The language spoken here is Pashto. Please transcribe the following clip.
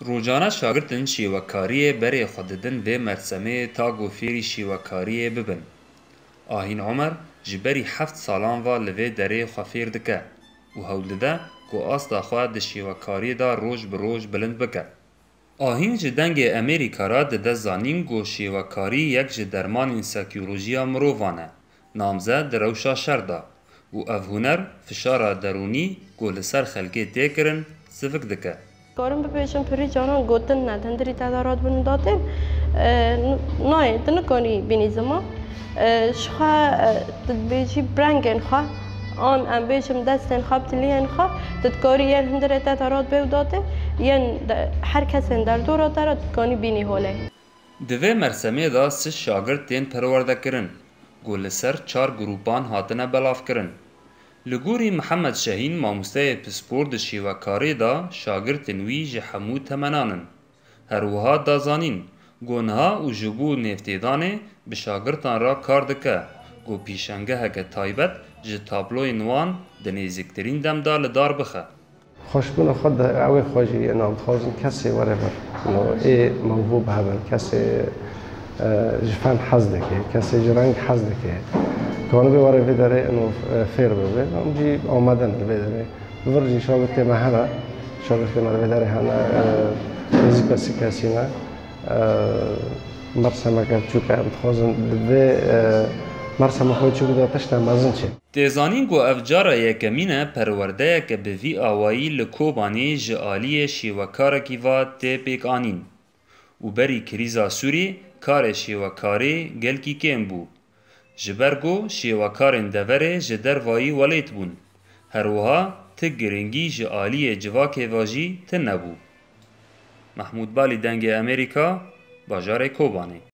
روجانه شاگردن شیوکاریه بری خوددن به مرسمه تا گوفیری شیوکاریه ببن. آهین عمر جبری 7 سالان و لوی دره خفیر دکه و هولده گو آستا خواه ده شیوکاری دا روش بروش بلند بکه. آهین جدنگ امریکا را ده زانین گو شیوکاری یک جدرمان انسکیولوژیا مروفانه نامزه دروشا شرده و افهونر فشار درونی گو لسر خلقه تکرن سفک دکه. کارم بپیشم پری جانان گوتن ندن دری تدارات بند دادن نه تنکانی بینیزما شخا تبیچی برنگن خا آن ام بیشم دستن خاب تلین خا تدکاری ین هندر تدارات بود داده ین هر کسی در دور دارد کانی بینی هوله. دوی مرسمه دا 3 شاگرد تین پرورده کرن گل سر 4 گروپان هاتنه بلاف کرن. لگوری محمد شاهین ماموسته پسپورد شیوکاری دا شاگرد تنوی جحمو تمنانن. هر وها دا زانین گونها و جبو نفتیدانه به شاگردان را کار دکه گو پیشنگه هکه تایبت جه تابلوی نوان دنیزکترین دم دا لدار بخه. خوشبون خود اوی خوشی نام خوزن کسی ورفر ای موضوع بهدن کسی جفن حز دکه کسی جرنگ حز دکه کانو بیواره ویداره انو فیر ببه نامجی آمدن ویداره ورجی شاگرد که مهنه شاگرد که ویداره هنه نزیک سی کسی نه مرسمه که چوکه خوزن دوی مرسمه خوی چوکه دا تشت مزن چه تیزانین گو افجارا یکمینه پرورده که به وی آوایی لکوبانی جعالی شیوکارکی و تیپیک آنین و بری کریزا سوری کار شیوکاری گلکی کم بو. جبرگو شیوکارن دوره جدر وایی ولیت بون. هر وها تگرنگی جعالی جواک واجی تنبو. محمود بالی دنگ امریکا باجار کوبانی